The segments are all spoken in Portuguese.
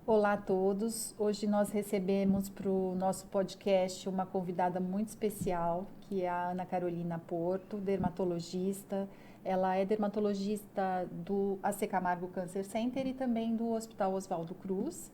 Olá a todos. Hoje nós recebemos para o nosso podcast uma convidada muito especial, que é a Ana Carolina Porto, dermatologista. Ela é dermatologista do AC Camargo Cancer Center e também do Hospital Oswaldo Cruz.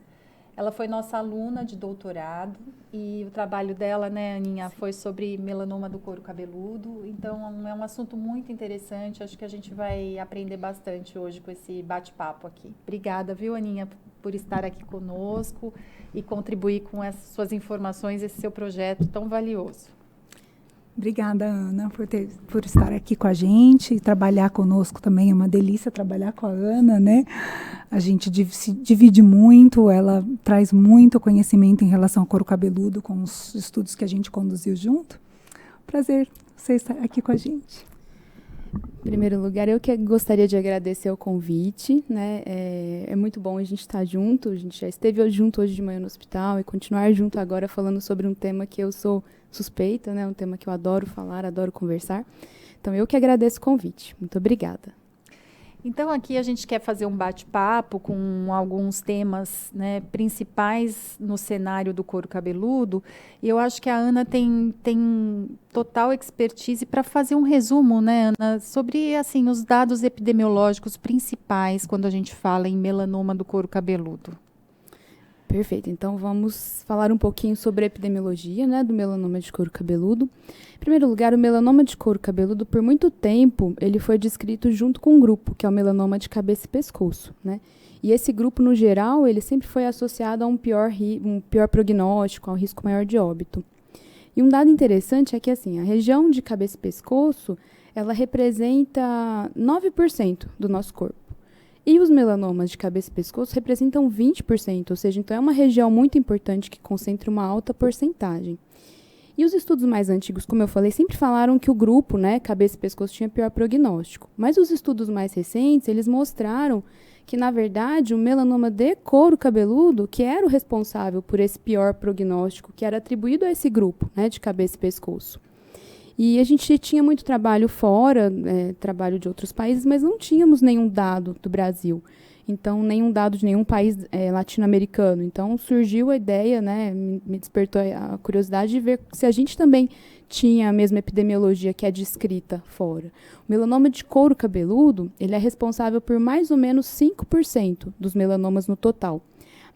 Ela foi nossa aluna de doutorado e o trabalho dela, né, Aninha, foi sobre melanoma do couro cabeludo. Então é um assunto muito interessante. Acho que a gente vai aprender bastante hoje com esse bate-papo aqui. Obrigada, viu, Aninha, por estar aqui conosco e contribuir com essas suas informações, esse seu projeto tão valioso. Obrigada, Ana, por estar aqui com a gente e trabalhar conosco também. É uma delícia trabalhar com a Ana, né? A gente se divide muito, ela traz muito conhecimento em relação ao couro cabeludo com os estudos que a gente conduziu junto. Prazer você estar aqui com a gente. Em primeiro lugar, eu que gostaria de agradecer o convite, né? É muito bom a gente estar junto, a gente já esteve junto hoje de manhã no hospital e continuar junto agora falando sobre um tema que eu sou suspeita, né? Um tema que eu adoro falar, adoro conversar. Então, eu que agradeço o convite. Muito obrigada. Então, aqui a gente quer fazer um bate-papo com alguns temas, né, principais no cenário do couro cabeludo. E eu acho que a Ana tem total expertise para fazer um resumo, né, Ana, sobre assim, os dados epidemiológicos principais quando a gente fala em melanoma do couro cabeludo. Perfeito. Então, vamos falar um pouquinho sobre a epidemiologia, né, do melanoma de couro cabeludo. Em primeiro lugar, o melanoma de couro cabeludo, por muito tempo, ele foi descrito junto com um grupo, que é o melanoma de cabeça e pescoço, né? E esse grupo, no geral, ele sempre foi associado a um pior prognóstico, a um risco maior de óbito. E um dado interessante é que, assim, a região de cabeça e pescoço, ela representa 9% do nosso corpo. E os melanomas de cabeça e pescoço representam 20%, ou seja, então é uma região muito importante que concentra uma alta porcentagem. E os estudos mais antigos, como eu falei, sempre falaram que o grupo, né, cabeça e pescoço, tinha pior prognóstico. Mas os estudos mais recentes, eles mostraram que, na verdade, o melanoma de couro cabeludo, que era o responsável por esse pior prognóstico, que era atribuído a esse grupo, né, de cabeça e pescoço. E a gente tinha muito trabalho fora, trabalho de outros países, mas não tínhamos nenhum dado do Brasil. Então, nenhum dado de nenhum país latino-americano. Então, surgiu a ideia, né, me despertou a curiosidade de ver se a gente também tinha a mesma epidemiologia que é descrita fora. O melanoma de couro cabeludo, ele é responsável por mais ou menos 5% dos melanomas no total.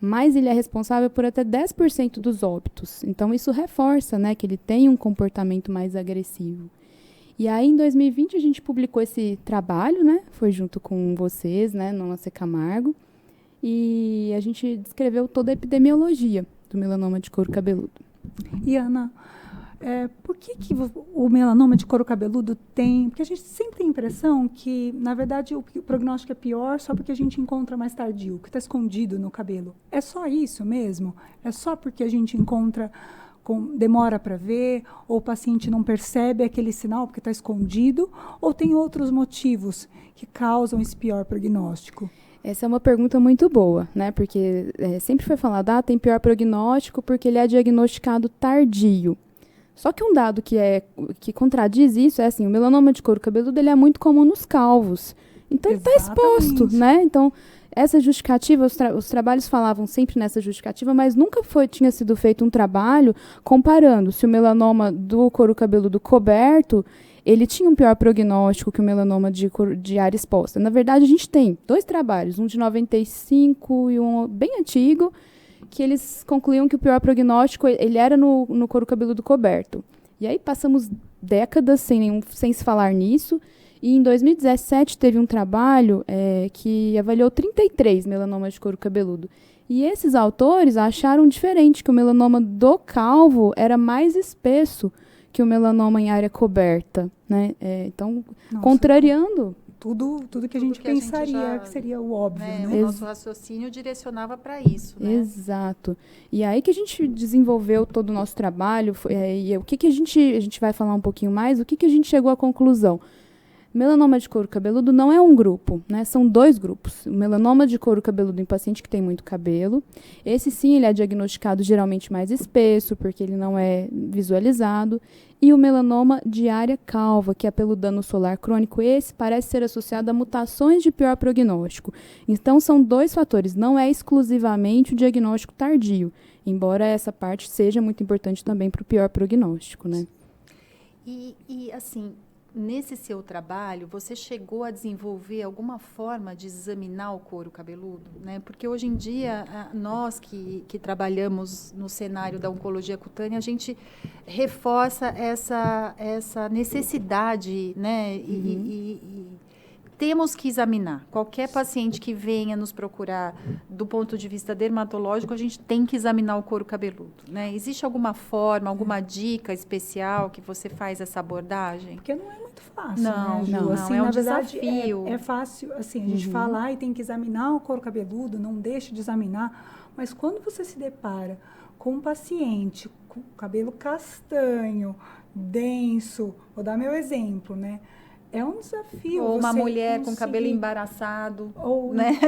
Mas ele é responsável por até 10% dos óbitos. Então, isso reforça, né, que ele tem um comportamento mais agressivo. E aí, em 2020, a gente publicou esse trabalho, né, foi junto com vocês, né, no AC Camargo, e a gente descreveu toda a epidemiologia do melanoma de couro cabeludo. E, Ana, por que o melanoma de couro cabeludo tem... Porque a gente sempre tem a impressão que, na verdade, o prognóstico é pior só porque a gente encontra mais tardio, que está escondido no cabelo. É só isso mesmo? É só porque a gente encontra, demora para ver, ou o paciente não percebe aquele sinal porque está escondido, ou tem outros motivos que causam esse pior prognóstico? Essa é uma pergunta muito boa, né? Porque sempre foi falado, tem pior prognóstico porque ele é diagnosticado tardio. Só que um dado que contradiz isso é assim, o melanoma de couro cabeludo ele é muito comum nos calvos. Então, ele está exposto, né? Então, essa justificativa, os trabalhos falavam sempre nessa justificativa, mas nunca tinha sido feito um trabalho comparando se o melanoma do couro cabeludo coberto, ele tinha um pior prognóstico que o melanoma de área exposta. Na verdade, a gente tem 2 trabalhos, um de 95 e um bem antigo, que eles concluíam que o pior prognóstico ele era no couro cabeludo coberto. E aí passamos décadas sem se falar nisso, e em 2017 teve um trabalho que avaliou 33 melanomas de couro cabeludo. E esses autores acharam diferente, que o melanoma do calvo era mais espesso que o melanoma em área coberta, né? Então, nossa, contrariando... Tudo que a gente pensaria que seria o óbvio, né? O nosso raciocínio direcionava para isso, né? Exato. E aí que a gente desenvolveu todo o nosso trabalho, e o que a gente vai falar um pouquinho mais, o que a gente chegou à conclusão? Melanoma de couro cabeludo não é um grupo, né? São 2 grupos. O melanoma de couro cabeludo em paciente que tem muito cabelo. Esse sim, ele é diagnosticado geralmente mais espesso, porque ele não é visualizado. E o melanoma de área calva, que é pelo dano solar crônico. Esse parece ser associado a mutações de pior prognóstico. Então, são 2 fatores. Não é exclusivamente o diagnóstico tardio, embora essa parte seja muito importante também para o pior prognóstico, né? E assim, nesse seu trabalho, você chegou a desenvolver alguma forma de examinar o couro cabeludo, né? Porque hoje em dia, nós que trabalhamos no cenário da oncologia cutânea, a gente reforça essa necessidade, né? E temos que examinar. Qualquer paciente que venha nos procurar do ponto de vista dermatológico, a gente tem que examinar o couro cabeludo, né? Existe alguma forma, alguma dica especial que você faz essa abordagem? Porque não é muito fácil, Não, né, Ju? não, Assim, é um na verdade, desafio. É fácil, assim, a gente fala e tem que examinar o couro cabeludo, não deixe de examinar, mas quando você se depara com um paciente com cabelo castanho, denso, vou dar meu exemplo, né? É um desafio. Ou uma mulher com conseguir, cabelo embaraçado, ou né?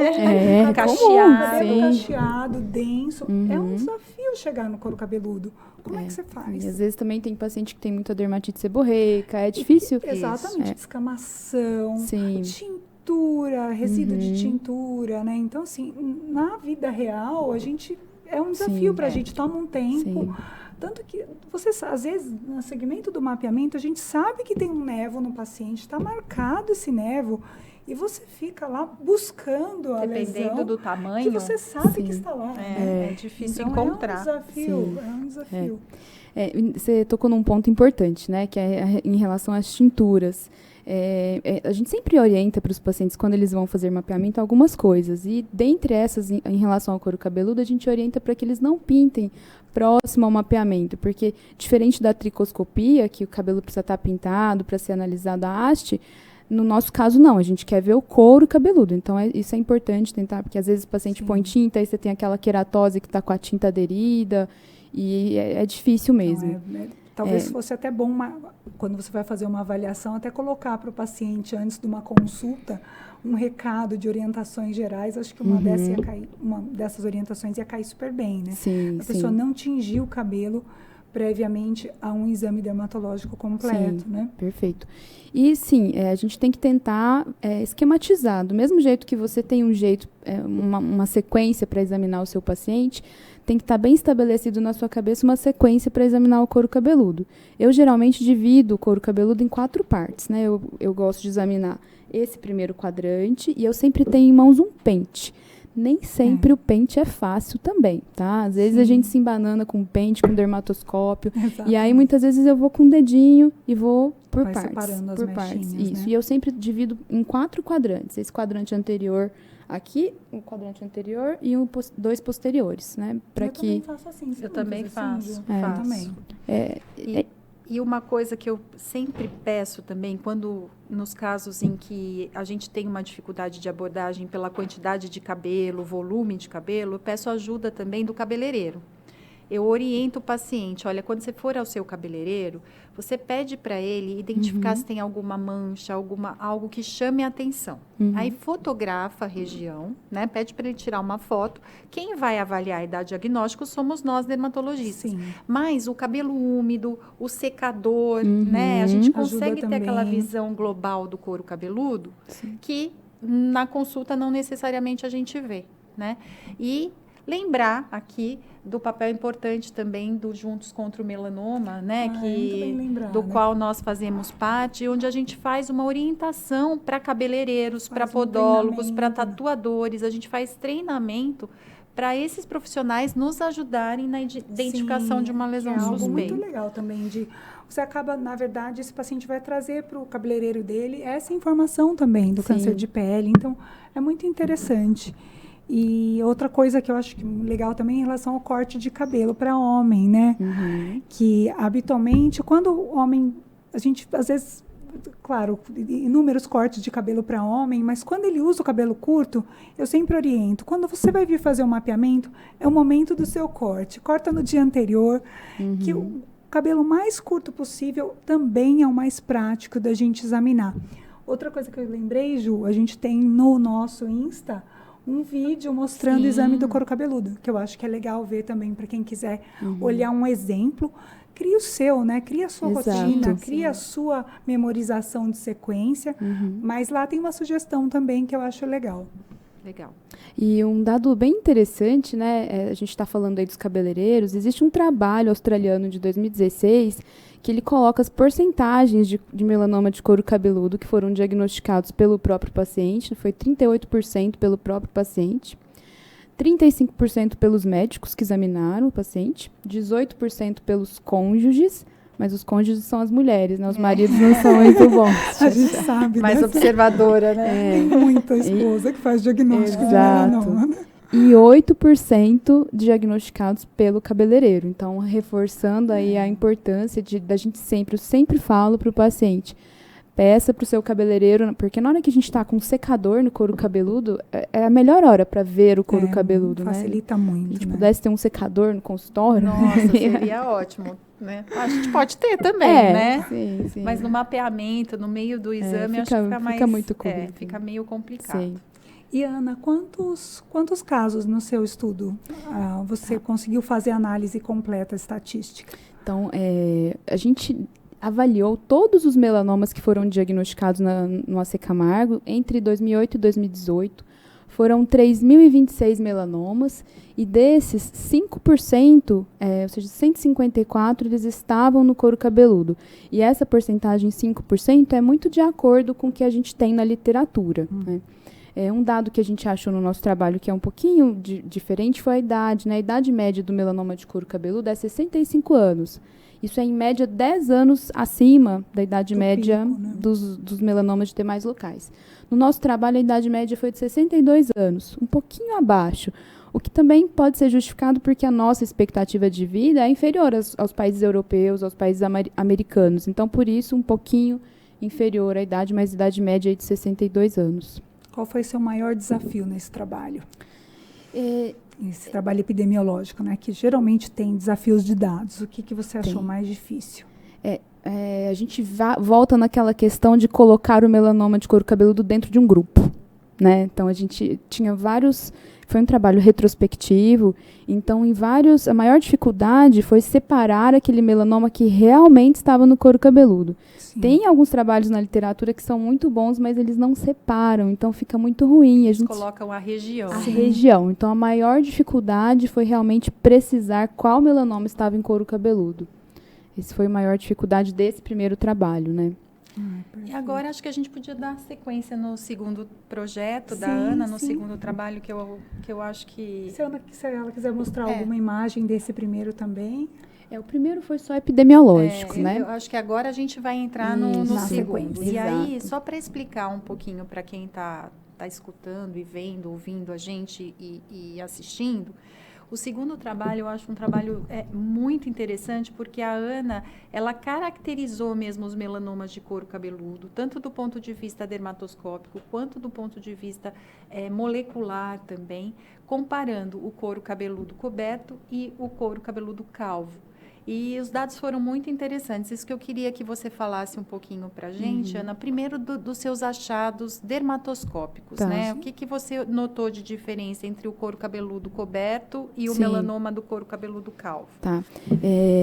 cacheado, cabelo sim. cacheado, denso. É um desafio chegar no couro cabeludo. Como é que você faz? E às vezes também tem paciente que tem muita dermatite seborreica, é difícil. Exatamente, descamação, Sim. tintura, resíduo de tintura, né? Então, assim, na vida real, a gente... É um desafio para a gente, toma um tempo. Sim. Tanto que, você, às vezes, no segmento do mapeamento, a gente sabe que tem um nevo no paciente, está marcado esse nevo, e você fica lá buscando a lesão. Dependendo do tamanho. Que você sabe que está lá. É difícil então, encontrar. É um desafio. Você tocou num ponto importante, né? Que é em relação às tinturas. A gente sempre orienta para os pacientes, quando eles vão fazer mapeamento, algumas coisas. E, dentre essas, em relação ao couro cabeludo, a gente orienta para que eles não pintem próximo ao mapeamento. Porque, diferente da tricoscopia, que o cabelo precisa estar pintado para ser analisado a haste, no nosso caso, não. A gente quer ver o couro cabeludo. Então, isso é importante tentar, porque às vezes o paciente põe tinta, aí você tem aquela queratose que está com a tinta aderida, e é difícil mesmo. Talvez fosse até bom, quando você vai fazer uma avaliação, até colocar para o paciente, antes de uma consulta, um recado de orientações gerais. Acho que uma dessas orientações ia cair super bem, né? Sim, a pessoa não tingir o cabelo previamente a um exame dermatológico completo, né? Perfeito. E, sim, a gente tem que tentar esquematizar. Do mesmo jeito que você tem um jeito, uma sequência para examinar o seu paciente, tem que estar bem estabelecido na sua cabeça uma sequência para examinar o couro cabeludo. Eu, geralmente, divido o couro cabeludo em 4 partes, né? Eu gosto de examinar esse primeiro quadrante e eu sempre tenho em mãos um pente. Nem sempre o pente é fácil também, tá? Às vezes a gente se embanana com pente, com dermatoscópio. Exatamente. E aí, muitas vezes, eu vou com o dedinho e vou por Vai partes. separando as por mechinhas, partes. né? Isso. E eu sempre divido em 4 quadrantes. Esse quadrante anterior aqui, um quadrante anterior e 2 posteriores, né? Também faço assim. Eu também faço. Eu também. E uma coisa que eu sempre peço também, quando nos casos em que a gente tem uma dificuldade de abordagem pela quantidade de cabelo, volume de cabelo, eu peço ajuda também do cabeleireiro. Eu oriento o paciente, olha, quando você for ao seu cabeleireiro, você pede para ele identificar se tem alguma mancha, algo que chame a atenção. Aí fotografa a região, né? Pede para ele tirar uma foto. Quem vai avaliar e dar diagnóstico somos nós, dermatologistas. Sim. Mas o cabelo úmido, o secador, né? A gente consegue ter aquela visão global do couro cabeludo que na consulta não necessariamente a gente vê, né? E lembrar aqui do papel importante também do Juntos contra o Melanoma, né, do qual nós fazemos parte, onde a gente faz uma orientação para cabeleireiros, para podólogos, para tatuadores, a gente faz treinamento para esses profissionais nos ajudarem na identificação de uma lesão suspeita. É algo muito legal também você acaba, na verdade, esse paciente vai trazer para o cabeleireiro dele essa informação também do câncer de pele, então é muito interessante. E outra coisa que eu acho legal também em relação ao corte de cabelo para homem, né? Que habitualmente, quando o homem, a gente às vezes, claro, inúmeros cortes de cabelo para homem, mas quando ele usa o cabelo curto, eu sempre oriento. Quando você vai vir fazer o mapeamento, é o momento do seu corte. Corta no dia anterior, que o cabelo mais curto possível também é o mais prático da gente examinar. Outra coisa que eu lembrei, Ju, a gente tem no nosso Insta um vídeo mostrando o exame do couro cabeludo, que eu acho que é legal ver também para quem quiser olhar um exemplo. Cria o seu, né? Cria a sua rotina, cria a sua memorização de sequência, mas lá tem uma sugestão também que eu acho legal. Legal. E um dado bem interessante, né? A gente está falando aí dos cabeleireiros. Existe um trabalho australiano de 2016 que ele coloca as porcentagens de melanoma de couro cabeludo que foram diagnosticados pelo próprio paciente. Foi 38% pelo próprio paciente, 35% pelos médicos que examinaram o paciente, 18% pelos cônjuges, mas os cônjuges são as mulheres, né? Os maridos não são muito bons. A gente sabe, mais observadora, né? Tem muita esposa que faz diagnóstico de melanoma. E 8% diagnosticados pelo cabeleireiro. Então, reforçando aí a importância da gente eu sempre falo para o paciente, peça para o seu cabeleireiro, porque na hora que a gente está com um secador no couro cabeludo, é a melhor hora para ver o couro cabeludo, facilita né? muito, Se a gente né? pudesse ter um secador no consultório... Nossa, seria ótimo, né? A gente pode ter também, né? Sim. Mas no mapeamento, no meio do exame, acho que fica mais... Fica muito corrido. Fica meio complicado. Sim. E, Ana, quantos casos no seu estudo você conseguiu fazer análise completa estatística? Então, a gente avaliou todos os melanomas que foram diagnosticados no AC Camargo entre 2008 e 2018. Foram 3.026 melanomas e desses, 5%, ou seja, 154, eles estavam no couro cabeludo. E essa porcentagem, 5%, é muito de acordo com o que a gente tem na literatura, né? Um dado que a gente achou no nosso trabalho que é um pouquinho diferente foi a idade, né? A idade média do melanoma de couro cabeludo é 65 anos. Isso é, em média, 10 anos acima da idade média pico, né? dos melanomas de demais locais. No nosso trabalho, a idade média foi de 62 anos, um pouquinho abaixo, o que também pode ser justificado porque a nossa expectativa de vida é inferior aos países europeus, aos países americanos. Então, por isso, um pouquinho inferior à idade, mas a idade média é de 62 anos. Qual foi seu maior desafio nesse trabalho? Esse trabalho epidemiológico, né? Que geralmente tem desafios de dados. O que você achou mais difícil? A gente volta naquela questão de colocar o melanoma de couro cabeludo dentro de um grupo, né? Então, a gente tinha vários... Foi um trabalho retrospectivo, então, a maior dificuldade foi separar aquele melanoma que realmente estava no couro cabeludo. Sim. Tem alguns trabalhos na literatura que são muito bons, mas eles não separam, então fica muito ruim. Eles colocam a região. A região. Então, a maior dificuldade foi realmente precisar qual melanoma estava em couro cabeludo. Essa foi a maior dificuldade desse primeiro trabalho, né? E agora acho que a gente podia dar sequência no segundo projeto da Ana, no segundo trabalho que eu acho que... Se ela quiser mostrar alguma imagem desse primeiro também... O primeiro foi só epidemiológico, né? Eu acho que agora a gente vai entrar no segundo. E aí, só para explicar um pouquinho para quem está escutando e vendo, ouvindo a gente e assistindo, o segundo trabalho, eu acho um trabalho muito interessante, porque a Ana, ela caracterizou mesmo os melanomas de couro cabeludo, tanto do ponto de vista dermatoscópico, quanto do ponto de vista molecular também, comparando o couro cabeludo coberto e o couro cabeludo calvo. E os dados foram muito interessantes. Isso que eu queria que você falasse um pouquinho para a gente, Ana. Primeiro, dos seus achados dermatoscópicos, né? O que você notou de diferença entre o couro cabeludo coberto e o melanoma do couro cabeludo calvo? Tá.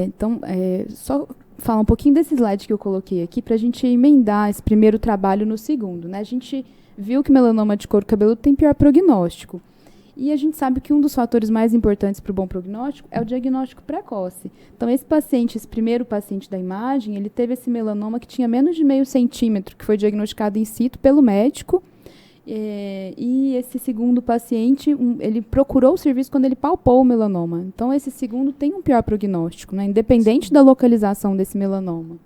Então, só falar um pouquinho desse slide que eu coloquei aqui para a gente emendar esse primeiro trabalho no segundo, né? A gente viu que o melanoma de couro cabeludo tem pior prognóstico. E a gente sabe que um dos fatores mais importantes para o bom prognóstico é o diagnóstico precoce. Então, esse primeiro paciente da imagem, ele teve esse melanoma que tinha menos de 0,5 centímetro, que foi diagnosticado in situ pelo médico. E esse segundo paciente, ele procurou o serviço quando ele palpou o melanoma. Então, esse segundo tem um pior prognóstico, né, independente da localização desse melanoma.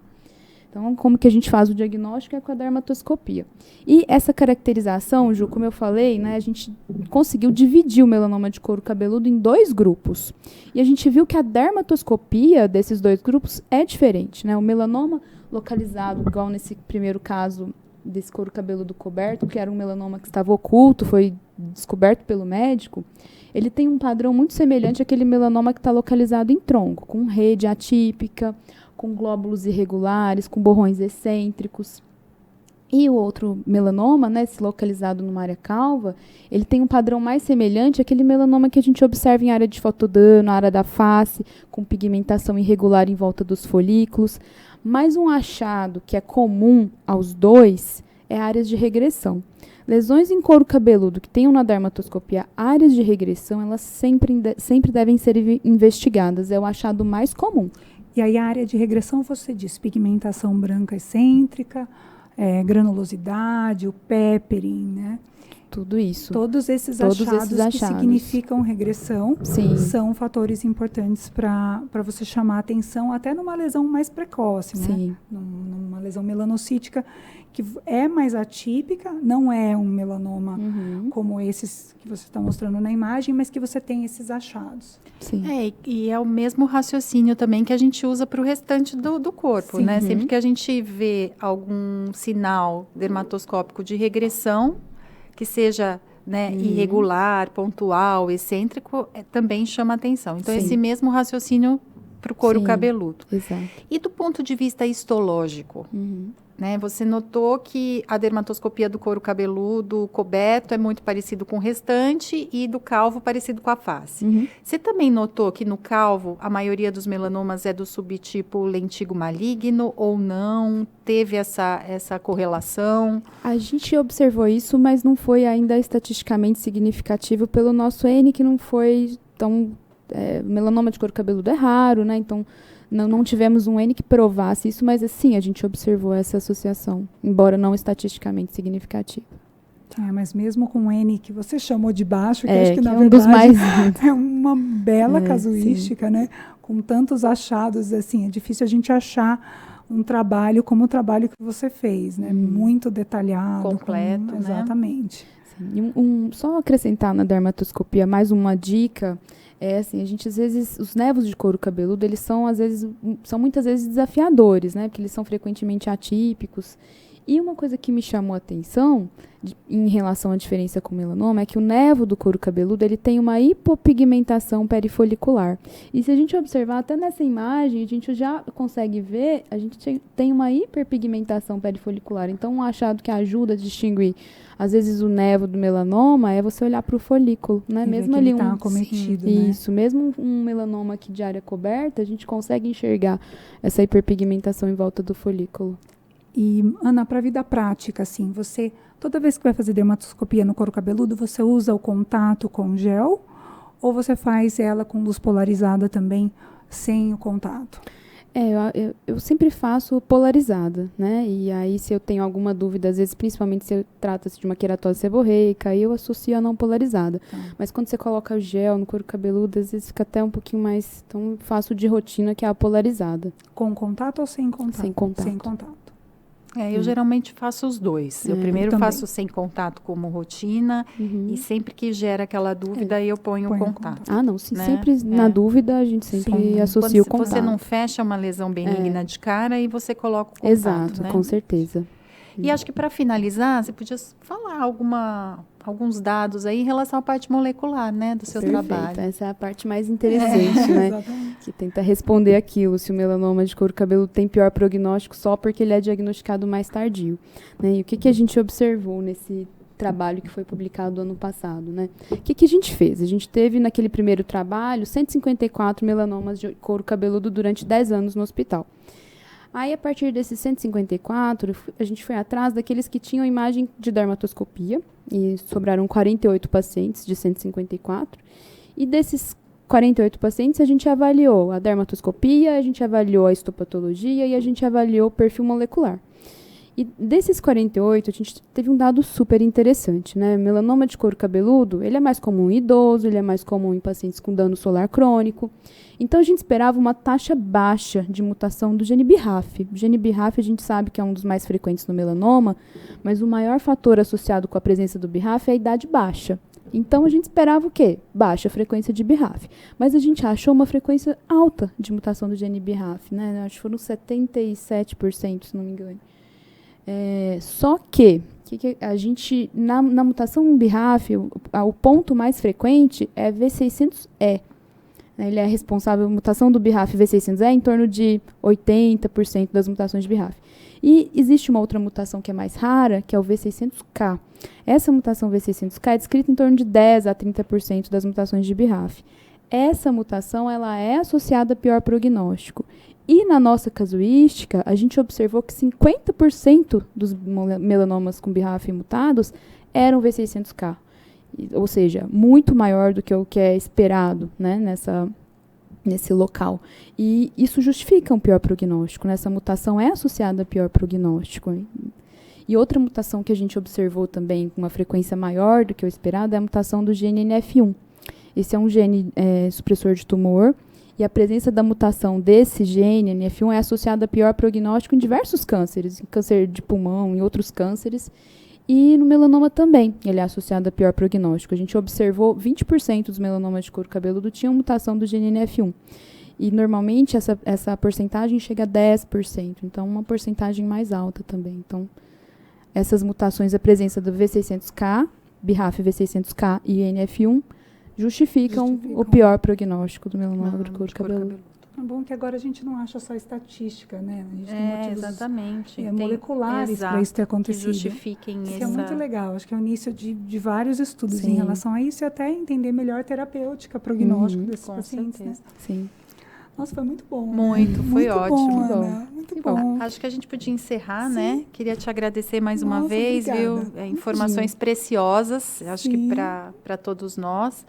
Então, como que a gente faz o diagnóstico é com a dermatoscopia. E essa caracterização, Ju, como eu falei, né, a gente conseguiu dividir o melanoma de couro cabeludo em 2 grupos. E a gente viu que a dermatoscopia desses 2 grupos é diferente, né? O melanoma localizado, igual nesse primeiro caso desse couro cabeludo coberto, que era um melanoma que estava oculto, foi descoberto pelo médico, ele tem um padrão muito semelhante àquele melanoma que está localizado em tronco, com rede atípica, com glóbulos irregulares, com borrões excêntricos. E o outro melanoma, né, se localizado numa área calva, ele tem um padrão mais semelhante àquele melanoma que a gente observa em área de fotodano, na área da face, com pigmentação irregular em volta dos folículos. Mas um achado que é comum aos dois é áreas de regressão. Lesões em couro cabeludo que tenham na dermatoscopia áreas de regressão, elas sempre devem ser investigadas. É o achado mais comum. E aí a área de regressão, você diz, pigmentação branca excêntrica, granulosidade, o peppering, né? Tudo isso. Todos esses achados que significam regressão são fatores importantes para você chamar a atenção até numa lesão mais precoce, né? Numa lesão melanocítica que é mais atípica, não é um melanoma como esses que você está mostrando na imagem, mas que você tem esses achados. Sim. E é o mesmo raciocínio também que a gente usa para o restante do corpo, né? Sempre que a gente vê algum sinal dermatoscópico de regressão, que seja, né, irregular, pontual, excêntrico, também chama atenção. Então, esse mesmo raciocínio para o couro cabeludo. Exato. E do ponto de vista histológico, né, você notou que a dermatoscopia do couro cabeludo coberto é muito parecido com o restante e do calvo parecido com a face. Você também notou que no calvo a maioria dos melanomas é do subtipo lentigo maligno ou não? Teve essa correlação? A gente observou isso, mas não foi ainda estatisticamente significativo pelo nosso N, que não foi tão... melanoma de couro cabeludo é raro, né? Então, não tivemos um N que provasse isso, mas sim, a gente observou essa associação, embora não estatisticamente significativa. Mas mesmo com o N que você chamou de baixo, que acho que na um verdade dos mais... é uma bela casuística, né? Com tantos achados, assim, é difícil a gente achar um trabalho como o trabalho que você fez, né? Muito detalhado. Completo, né? Exatamente. Sim. Só acrescentar na dermatoscopia mais uma dica, assim, a gente às vezes, os nervos de couro cabeludo, eles são muitas vezes desafiadores, né? Porque eles são frequentemente atípicos. E uma coisa que me chamou a atenção em relação à diferença com o melanoma é que o nervo do couro cabeludo ele tem uma hipopigmentação perifolicular. E se a gente observar até nessa imagem, a gente já consegue ver, a gente tem uma hiperpigmentação perifolicular. Então, um achado que ajuda a distinguir, às vezes, o nervo do melanoma é você olhar para o folículo, né? Mesmo ali tá acometido, né? Isso, mesmo um melanoma aqui de área coberta, a gente consegue enxergar essa hiperpigmentação em volta do folículo. E, Ana, para a vida prática, assim, você, toda vez que vai fazer dermatoscopia no couro cabeludo, você usa o contato com gel ou você faz ela com luz polarizada também, sem o contato? Eu sempre faço polarizada, né? E aí, se eu tenho alguma dúvida, às vezes, principalmente se trata-se de uma queratose seborreica, aí eu associo a não polarizada. Mas quando você coloca o gel no couro cabeludo, às vezes fica até um pouquinho mais... Então, eu faço de rotina, que é a polarizada. Com contato ou sem contato? Sem contato. Sem contato. Eu geralmente faço os dois. Eu primeiro faço sem contato como rotina e sempre que gera aquela dúvida eu ponho o contato. Ah, não. Sim, né? Sempre na dúvida a gente sempre associa o contato. Você não fecha uma lesão benigna de cara e você coloca o contato. Exato, né? Com certeza. E acho que para finalizar, você podia falar alguns dados aí em relação à parte molecular, né, do seu trabalho. Essa é a parte mais interessante, né? Que tenta responder aquilo, se o melanoma de couro cabeludo tem pior prognóstico só porque ele é diagnosticado mais tardio. Né? E o que a gente observou nesse trabalho que foi publicado ano passado, né? O que a gente fez? A gente teve naquele primeiro trabalho 154 melanomas de couro cabeludo durante 10 anos no hospital. Aí, a partir desses 154, a gente foi atrás daqueles que tinham imagem de dermatoscopia, e sobraram 48 pacientes de 154. E desses 48 pacientes, a gente avaliou a dermatoscopia, a gente avaliou a histopatologia e a gente avaliou o perfil molecular. E desses 48, a gente teve um dado super interessante, né? O melanoma de couro cabeludo, ele é mais comum em idoso, ele é mais comum em pacientes com dano solar crônico. Então, a gente esperava uma taxa baixa de mutação do gene BRAF. O gene BRAF a gente sabe que é um dos mais frequentes no melanoma, mas o maior fator associado com a presença do BRAF é a idade baixa. Então, a gente esperava o quê? Baixa frequência de BRAF. Mas a gente achou uma frequência alta de mutação do gene BRAF, né? Acho que foram 77%, se não me engano. Só que a gente, na mutação BRAF, o ponto mais frequente é V600E. Ele é responsável, a mutação do BRAF V600 é em torno de 80% das mutações de BRAF. E existe uma outra mutação que é mais rara, que é o V600K. Essa mutação V600K é descrita em torno de 10 a 30% das mutações de BRAF. Essa mutação ela é associada a pior prognóstico. E na nossa casuística, a gente observou que 50% dos melanomas com BRAF mutados eram V600K. Ou seja, muito maior do que o que é esperado, né, nesse local. E isso justifica um pior prognóstico. Né? Essa mutação é associada a pior prognóstico. Hein? E outra mutação que a gente observou também com uma frequência maior do que o esperado é a mutação do gene NF1. Esse é um gene supressor de tumor. E a presença da mutação desse gene NF1 é associada a pior prognóstico em diversos cânceres, em câncer de pulmão, em outros cânceres. E no melanoma também, ele é associado a pior prognóstico. A gente observou 20% dos melanomas de couro cabeludo tinham mutação do gene NF1. E, normalmente, essa porcentagem chega a 10%. Então, uma porcentagem mais alta também. Então, essas mutações, a presença do V600K, BRAF V600K e NF1, justificam o pior prognóstico do melanoma de couro cabeludo. É bom que agora a gente não acha só estatística, né? A gente tem motivos exatamente. Moleculares para isso ter acontecido. Que justifiquem isso. É muito legal. Acho que é o início de vários estudos em relação a isso e até entender melhor terapêutica, prognóstico desses pacientes. Né? Sim. Nossa, foi muito bom. Foi ótimo. Muito bom. Acho que a gente podia encerrar, né? Queria te agradecer mais uma vez, obrigada. viu? Informações preciosas, acho que para todos nós.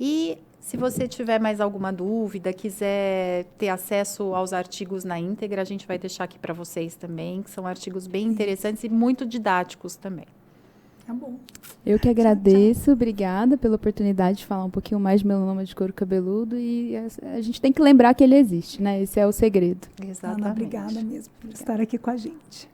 E se você tiver mais alguma dúvida, quiser ter acesso aos artigos na íntegra, a gente vai deixar aqui para vocês também, que são artigos bem interessantes e muito didáticos também. Tá bom. Eu que agradeço, obrigada pela oportunidade de falar um pouquinho mais de melanoma de couro cabeludo e a gente tem que lembrar que ele existe, né? Esse é o segredo. Exatamente. Ana, obrigada mesmo por estar aqui com a gente.